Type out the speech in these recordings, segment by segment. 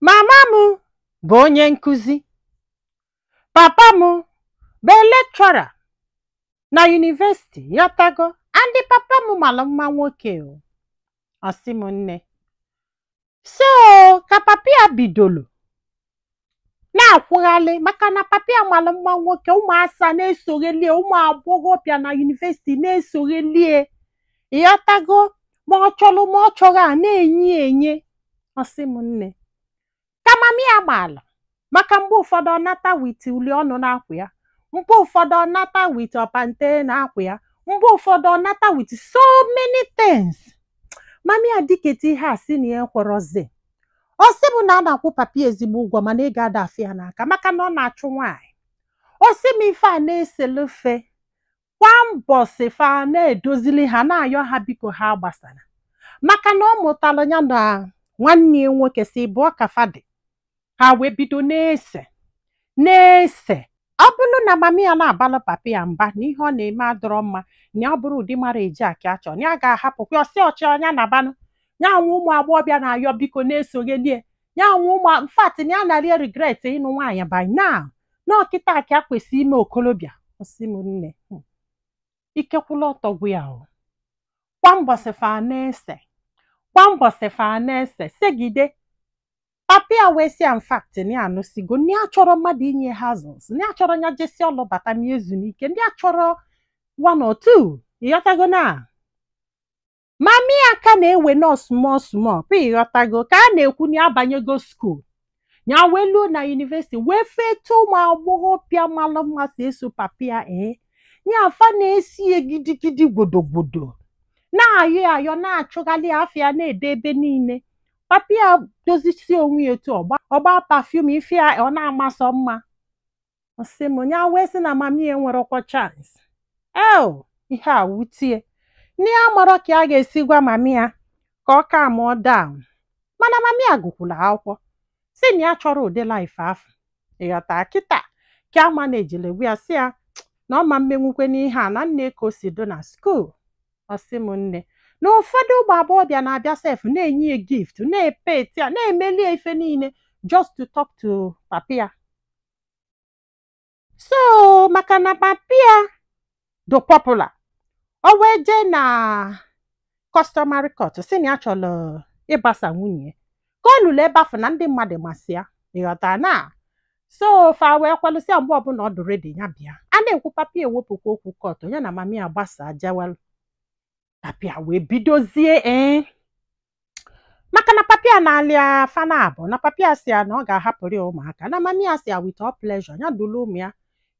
Mama m bụ onye nkuzi, papa m bụ lecturer na university yotago, and papa m mara mma nwoke ọ sị m nne. So ka papi ya bidolo na-akwụghalị maka na papi ya mara mma nwoke, ụmụasa na-esoghelie, ụmụ agbọghọbịa na university na-esoghelie yotago, ma ọ chọrọ a na-enye ọ sị m nne. Ka mami ya gbala maka mgbe ụfọdụ ọ nata wit uli ọnụ na-akwụ ya, mgbe ụfọdụ ọ nata wit ọpante na-akwụ ya, mgbe ụfọdụ ọ nata wit so many things. Mami ya dịketa ihe a sị na ya kwọrọzi, ọ sị bụ na a na-akwụ papi ezigbo ụgwọ mana ị ga-ada afọ ya n'aka maka na ọ na-achụ nwaanyị. Ọ sị m ife a na-eselefe kwa mbọsị fa na-edozili ha, na-ayọ ha biko ha gbasara maka na ọ mụtara ya na nwanne ya nwoke si bụ ọka fadị. Ha wee bido na-ese. Ọ bụrụ na mami ya na-abalụ papi ya mba na ihe ọ na-eme adọrọ mma, na ọ bụrụ ụdị mara eji aka achọ na ya ga-ahapụkwa ọsị ọchị ọnya na banụ ya nwe ụmụ agbọghọbịa na-ayọ biko na-esoghelie ya nwe ụmụ mfat na ya narị regret ịnụ nwaanyị by now na ọkịta aka kwesị ime okolobịa. Ọsị m nne, ikekwula ọtọgwu ya kwa mbọsị fa na-ese segide. Papi ya wee si in fact na ya anụsigo, na ya chọrọ mmadụ inye hazels, na ya chọrọ ya jesi ọlụ bata na ezunike, ndị a chọrọ 1 or 2 ịghọtago na mami ya ka na-ewe nọ small pa ịghọtago ka a na-ekwu na ya banyego skuul ya wee luo na university wee feta ụmụ agbọghọbịa malụ mma si eso papi ya ya afa na-esi gidigidi gbodogbodo na-ayọ na-achụghalị afịa na-ede ebe niile. Papi ya dozisi onwe ya etu ọgba pafum ife ya ọ na-amasọ mma. Ọ sị m ya wee sị na mami ya nwerọkwa chance. Ihe a wutie nne ya marọ ka a ga-esi gwa mami ya ka ọ ka mụọ down, mana mami ya gụkwula akwụkwọ si na ya chọrọ ụdị life afọ ịghọta kịta ka a manejile gwa ya si ya na ọ ma mmenwukwe n'ihe a na nne ka o si do na skuul. Ọ sị m nne na ụfọdụ ụmụ agbọghọbịa na-abịa sef na-enye ya gift, na-epe eti ya, na-emeli ife niile just to talk to papi ya. So maka na papi ya do popular, o wee jee na customary court si na ya chọrọ ịgbasa nwunye ka ọ lụrụ ebe afọ na ndị mmadụ masị ya ịghọta na. So fa wee kwalụsị mgbe ọbụla ọ dị redi ya bịa, a na-ekwu papi ewepụkwa okwu kọtụ ya na mami ya gbasa jewelụ. Papi ya wee bidozie maka na papi ya na-alịa fana abụ na papi ya si ya na ọ ga-ahapụrụ ya ụmụaka, na mami ya si ya with all pleasure ya dulu ụmụ ya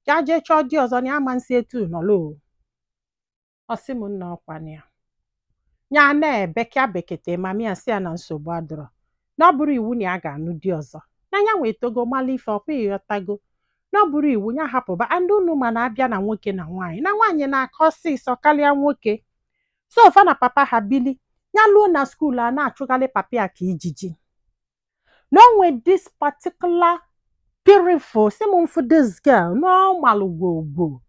ka jee chọọ di ọzọ na ya ma nsị etu nọlụ. Ọ sị m nna ọkwana ya na-ebekea bekete mami ya si ya na nsogbu adọrọ, na ọ bụrụ iwu na ya ga-anụ di ọzọ na ya nwee togo mala ife ọkwa ịghọtago, na ọ bụrụ iwu ya hapụba andị unu ma na-abịa na nwoke na nwaanyị na-aka ọsịsọ karịa nwoke. So fa na papa ha bili ya luo na skuul a na-achụghalị papi ya ka ijiji na onwe this particular beautiful si m mfu this girl na ọ malụ gbogbo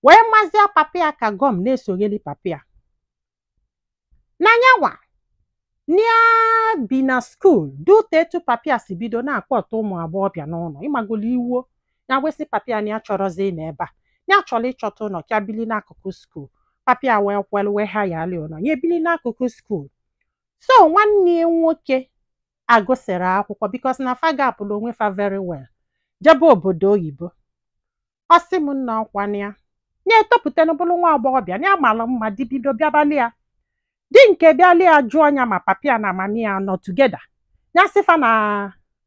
wee mazia papi ya ka gọm na-esogheli papi ya na nyanwa nia bi na skuul dute etu papi ya si bido na-akpọta ụmụ agbọghọbịa n'ụlọ ịmagolo iwo ya wesị papi ya na ya chọrọzi n'ebe a ya chọrọ ịchọta ụlọ ka bili n'akụkụ skuul. Papi ya wee kwelu wee ha ya alị ụlọ ya ebili n'akụkụ skuul. So nwanne ya nwoke agụsịrị akwụkwọ bikos na fa gapụrụ onwe fa very well jebe obodo oyibo. Ọ sị m nna ọkwana ya na-etopụta n'ụbụrụ nwa agbọghọbịa na ya malụ mma di bido bịabalị ya di nke bịalị ya jụọ ya ma papi ya na mami ya nọ tugeda ya sị fa na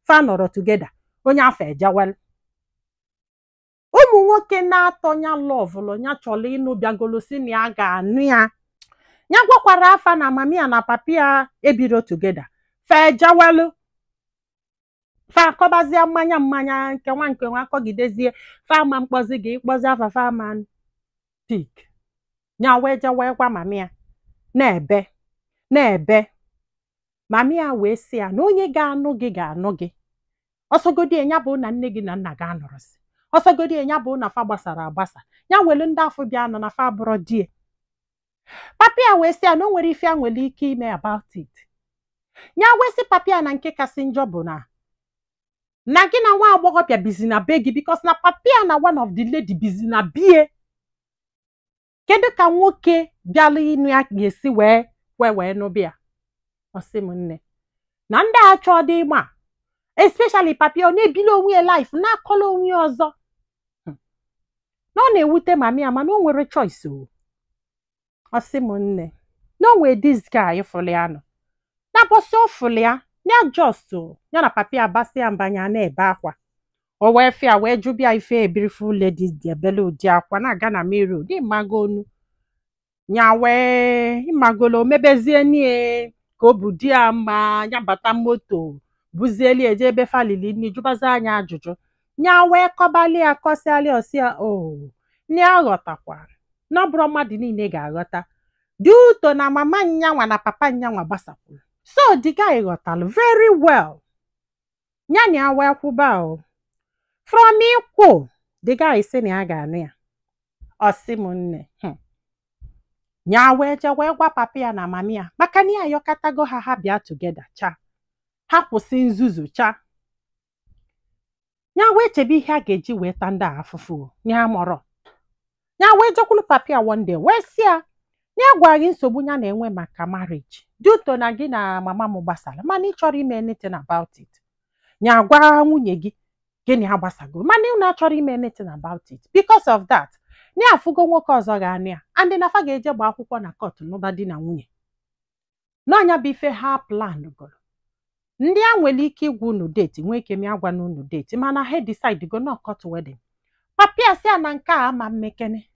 fa nọrọ tugeda onye afọ ejewel. Ụmụ nwoke na-atọ ya lọvụlụ ya chọrọ ịnụ bịagolo si na ya ga-anụ ya gwakwara afa na mami ya na papi ya ebiro tugeda fa ejewelụ, fa akọbazie mmanya nke nwa akọgidezie fa ama mkpọzi gị ịkpọzi afa fa ama pik ya wee jewe gwa mami ya na-ebe. Mami ya wee sị ya na onye ga-anụ gị ga-anụ gị, ọsọgodi ya bụ na nne gị na nna gị anọrọsị, ọsọgodi ya bụ na fa gbasara agbasa ya nwere ndị afọ bịa nọ na fa bụrụ die. Papi ya wee sị ya na o nwere ife ya nwere ike ime about it. Ya wee sị papi ya na nke kasị njọ bụ na na gị na nwa agbọghọbịa bizi na be gị because na papia na one of the lady bizi na bie. Kedu ka nwoke bịala ịnụ ya ga-esi wee nụbịa? Ọ sị m nne na ndị achọ dị ịma especially papia ọ na-ebili onwe ya life na-akọla onwe ya ọzọ. Na ọ na-ewute mami ya mana o nwere choice o. Ọ sị m nne na o nwere this guy fụlụ ya nọ na bọsị ọ fụlụ ya ya just ya na papia basị ya mbanya na-ebe akwa. O wee fịa wee jụbịa ife beautiful lady dị ebele ụdị akwa na-aga na main road ịmago onu nya wee ịmagolo mebezie nie ka o bu di ya mma ya bata moto buzieli eje ebe falili nni jụbazi anya ajụjụ nya wee kọbali ya kọsịalị ọsịa o nne aghọtakwara na ọ bụrụ mmadụ niile ga-aghọta dị uto na mama nyanwa na papa nyanwa gbasapụrụ. So the guy ghọtalụ very well nyanya ya wee kwụba o from ikwu the guy sị na ya ga-anụ ya. Ọ sị m nne nya wee je wee gwa papa ya na mami ya maka na ya yọkatago ha bịa together cha ha kwụsị nzuzu cha nya wee chebe ihe a ga-eji wee ta ndị afụfụ nya mọrọ nya wee jekwulu papa ya one day wee sị ya nya gwa gị nsogbu ya na-enwe maka marriage dị uto na gị na mama m gbasara mana ị chọrọ ime anything about it. Nya gwa nwunye gị gịnị ha gbasago mana unu achọrọ ime anything about it because of that na afụgo nwoke ọzọ ga-anụ ya and nafa ga-eje gba akwụkwọ na court n'ụba di na nwunye. N'ọnya bụ ife ha plan goro ndị a nwere ike ịgwa unu date nwee ike mi agwa n'unu date mana ha decide go na court wedding. Papia sị ya na nke a ama mmekene